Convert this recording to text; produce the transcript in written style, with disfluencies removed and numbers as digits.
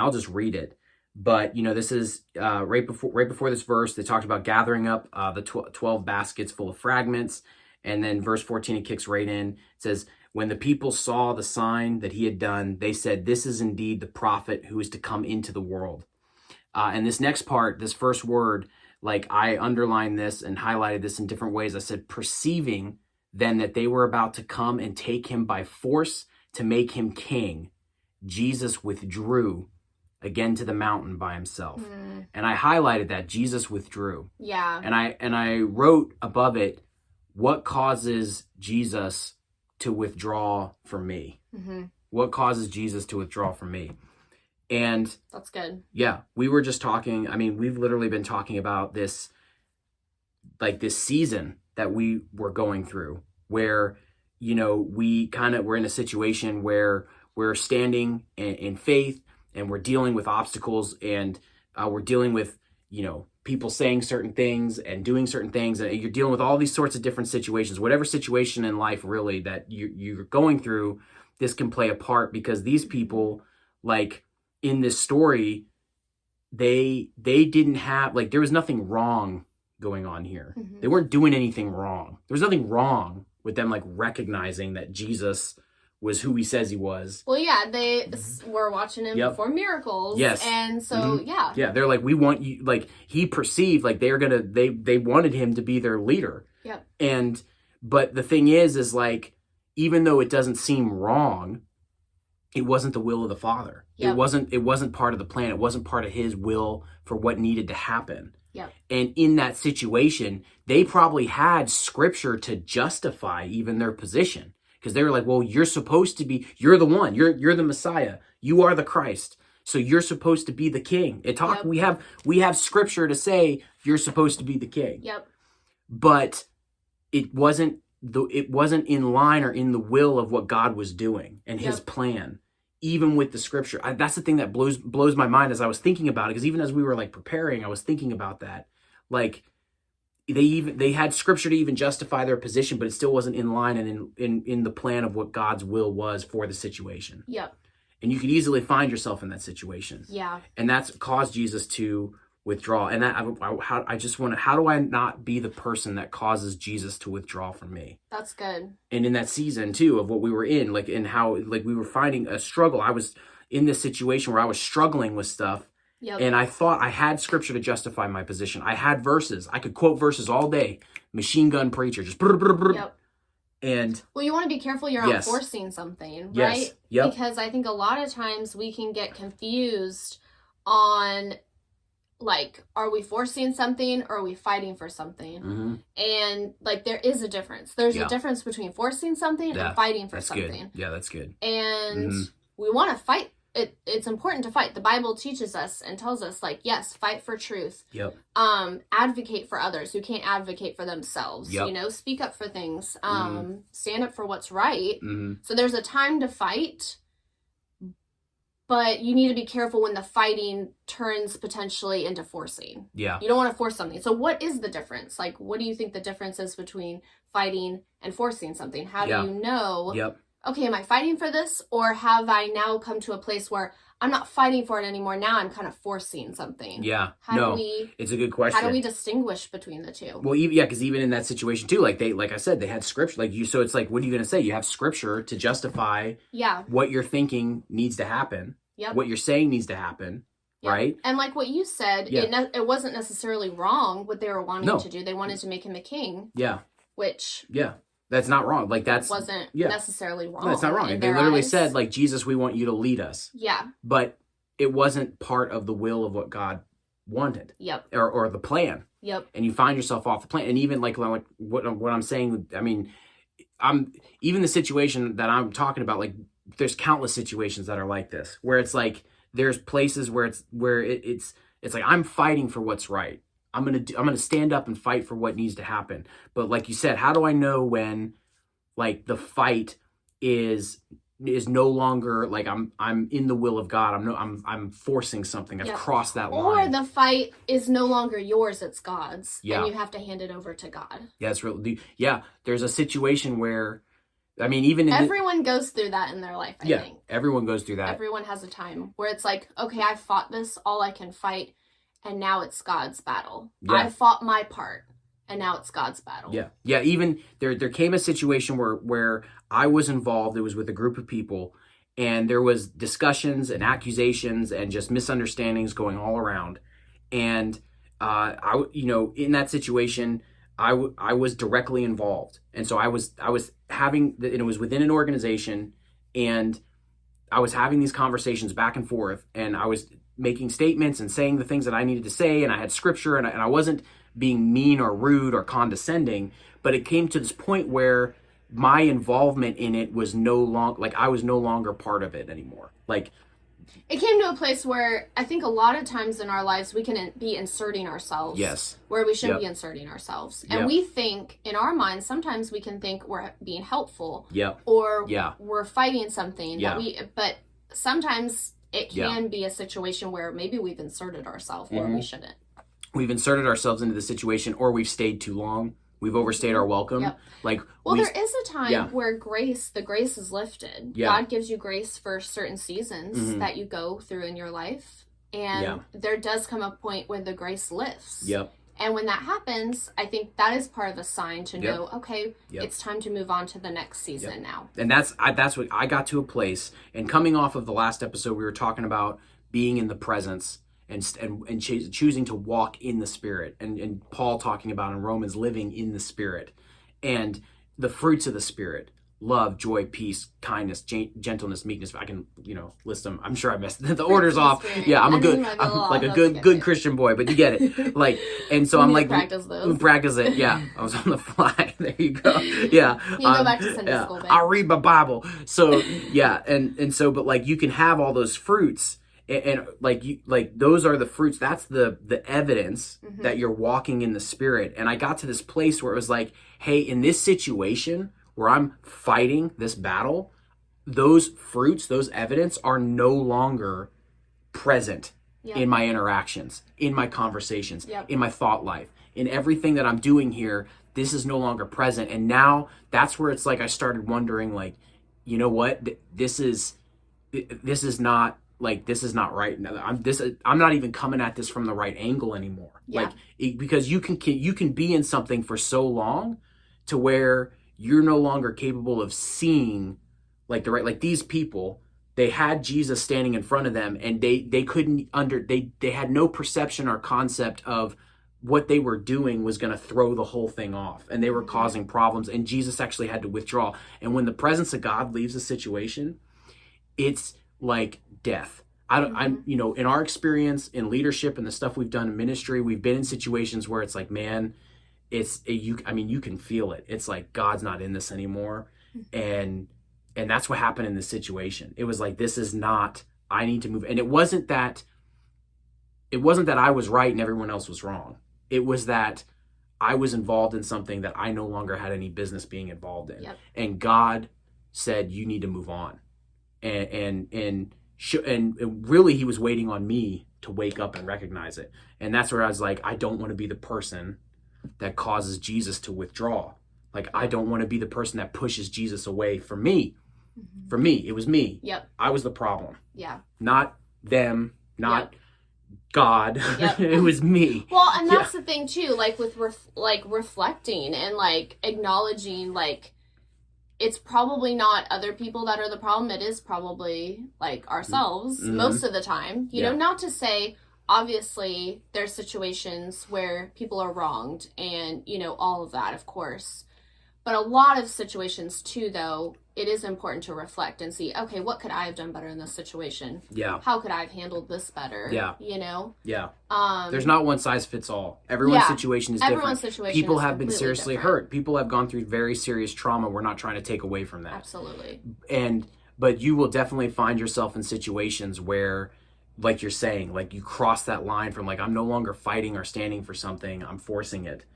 I'll just read it. But, this is right before this verse, they talked about gathering up the 12 baskets full of fragments. And then verse 14, it kicks right in. It says, when the people saw the sign that he had done, they said, this is indeed the prophet who is to come into the world. And this next part, this first word, like I underlined this and highlighted this in different ways. I said, perceiving then that they were about to come and take him by force to make him king, Jesus withdrew again to the mountain by himself. And I highlighted that Jesus withdrew. Yeah. And I wrote above it, what causes Jesus to withdraw from me? What causes Jesus to withdraw from me? And that's good. Yeah, we were just talking. I mean, we've literally been talking about this, like this season that we were going through where, we're in a situation where we're standing in faith, and we're dealing with obstacles, and we're dealing with, people saying certain things and doing certain things. And you're dealing with all these sorts of different situations, whatever situation in life really that you're going through, this can play a part, because these people, like in this story, they didn't have, like, there was nothing wrong going on here. They weren't doing anything wrong. There was nothing wrong with them, like, recognizing that Jesus was who he says he was. Well, yeah, they were watching him perform miracles. Yes. And so, yeah. Yeah, they're like, we want you, like, he perceived, like, they wanted him to be their leader. Yep. But the thing is like, even though it doesn't seem wrong, it wasn't the will of the Father. Yep. It wasn't part of the plan. It wasn't part of his will for what needed to happen. Yep. And in that situation, they probably had scripture to justify even their position. Because they were like, well, you're the one, you're the Messiah, you are the Christ, so you're supposed to be the king. We have scripture to say you're supposed to be the king. Yep. But it wasn't in line or in the will of what God was doing and his plan, even with the scripture. That's the thing that blows my mind as I was thinking about it, because even as we were like preparing, I was thinking about that. Like, they had scripture to even justify their position, but it still wasn't in line and in the plan of what God's will was for the situation. Yep. And you could easily find yourself in that situation. Yeah. And that's caused Jesus to withdraw. And that how do I not be the person that causes Jesus to withdraw from me? That's good. And in that season too of what we were in, like, and how, like, we were finding a struggle. I was in this situation where I was struggling with stuff. Yep. And I thought I had scripture to justify my position. I had verses. I could quote verses all day. Machine gun preacher, just Yep. And well, you want to be careful you're not forcing something, right? Yep. Because I think a lot of times we can get confused on, like, are we forcing something or are we fighting for something? And, like, there is a difference. There's a difference between forcing something and fighting for something. Good. Yeah, that's good. And we want to fight. It's important to fight. The Bible teaches us and tells us, like, yes, fight for truth. Yep. Advocate for others who can't advocate for themselves. Yep. Speak up for things. Stand up for what's right. So there's a time to fight, but you need to be careful when the fighting turns potentially into forcing. Yeah. You don't want to force something. So what is the difference? Like, what do you think the difference is between fighting and forcing something? How do you know? Yep. Okay, am I fighting for this, or have I now come to a place where I'm not fighting for it anymore? Now I'm kind of forcing something. Yeah. It's a good question. How do we distinguish between the two? Well, because even in that situation too, like I said, they had scripture, like you. So it's like, what are you going to say? You have scripture to justify what you're thinking needs to happen. Yep. What you're saying needs to happen. Yep. Right. And like what you said, it wasn't necessarily wrong what they were wanting to do. They wanted to make him a king. Yeah. Which. Yeah. That's not wrong. Like, that's wasn't necessarily wrong. No, it's not wrong. They literally said, like, Jesus, we want you to lead us. Yeah. But it wasn't part of the will of what God wanted. Yep. Or the plan. Yep. And you find yourself off the plan. And even like what I'm saying, I mean, even the situation that I'm talking about, like, there's countless situations that are like this, where it's like there's places where it's like I'm fighting for what's right. I'm gonna stand up and fight for what needs to happen. But like you said, how do I know when, like, the fight is no longer like I'm in the will of God? I'm forcing something. I've crossed that line. Or the fight is no longer yours; it's God's, and you have to hand it over to God. Yeah, it's real. Yeah, there's a situation where I mean, even in everyone goes through that in their life, I think. Everyone goes through that. Everyone has a time where it's like, okay, I fought this all I can fight, and now it's God's battle. Yeah. I fought my part, and now it's God's battle. Yeah. Yeah, even there came a situation where I was involved. It was with a group of people, and there was discussions and accusations and just misunderstandings going all around. And I, in that situation, I was directly involved. And so I was having, and it was within an organization, and I was having these conversations back and forth, and I was making statements and saying the things that I needed to say, and I had scripture, and I wasn't being mean or rude or condescending, but it came to this point where my involvement in it was no longer, like, I was no longer part of it anymore. Like, it came to a place where I think a lot of times in our lives we can be inserting ourselves. Yes. Where we shouldn't be inserting ourselves. And we think, in our minds, sometimes we can think we're being helpful. Or we're fighting something. But sometimes it can be a situation where maybe we've inserted ourselves where we shouldn't. We've inserted ourselves into the situation, or we've stayed too long. We've overstayed our welcome. Like, there is a time where the grace is lifted. God gives you grace for certain seasons that you go through in your life. And there does come a point when the grace lifts. And when that happens, I think that is part of a sign to know, okay, it's time to move on to the next season now. And that's what I got to a place. And coming off of the last episode, we were talking about being in the presence and choosing to walk in the Spirit, and Paul talking about in Romans living in the Spirit, and the fruits of the Spirit: love, joy, peace, kindness, gentleness, meekness. I can list them. I'm sure I messed the orders off. Yeah, I'm like a good Christian boy, but you get it. Like, and so I'm like, practice those. Practice it. Yeah, I was on the fly. There you go. Yeah, you go back to Sunday school. Babe. I'll read my Bible. So yeah, and so, but like, you can have all those fruits. And like those are the fruits. That's the evidence that you're walking in the Spirit. And I got to this place where it was like, hey, in this situation where I'm fighting this battle, those fruits, those evidence are no longer present in my interactions, in my conversations, in my thought life, in everything that I'm doing here. This is no longer present. And now that's where it's like I started wondering, like, you know what? This is not. Like, this is not right. I'm not even coming at this from the right angle anymore. Like, because you can be in something for so long to where you're no longer capable of seeing like the right, like these people, they had Jesus standing in front of them, and they couldn't they had no perception or concept of what they were doing was going to throw the whole thing off, and they were causing problems, and Jesus actually had to withdraw. And when the presence of God leaves a situation, it's like death. I'm in our experience in leadership and the stuff we've done in ministry, we've been in situations where it's like, man, you can feel it. It's like God's not in this anymore. And that's what happened in this situation. It was like, this is not, I need to move. And it wasn't that I was right and everyone else was wrong. It was that I was involved in something that I no longer had any business being involved in. And God said, you need to move on. And really, he was waiting on me to wake up and recognize it. And that's where I was like, I don't want to be the person that causes Jesus to withdraw. Like, I don't want to be the person that pushes Jesus away from me. For me, it was me. I was the problem. Not them, not God. It was me. Well, and that's the thing too, like with reflecting and like acknowledging, like, it's probably not other people that are the problem. It is probably like ourselves most of the time. You know, not to say, obviously, there's situations where people are wronged and, all of that, of course. But a lot of situations too, though, it is important to reflect and see, okay, what could I have done better in this situation? How could I have handled this better? There's not one size fits all. Everyone's situation is different. People have been seriously hurt. People have gone through very serious trauma. We're not trying to take away from that. Absolutely. But you will definitely find yourself in situations where, like you're saying, like you cross that line from like, I'm no longer fighting or standing for something, I'm forcing it.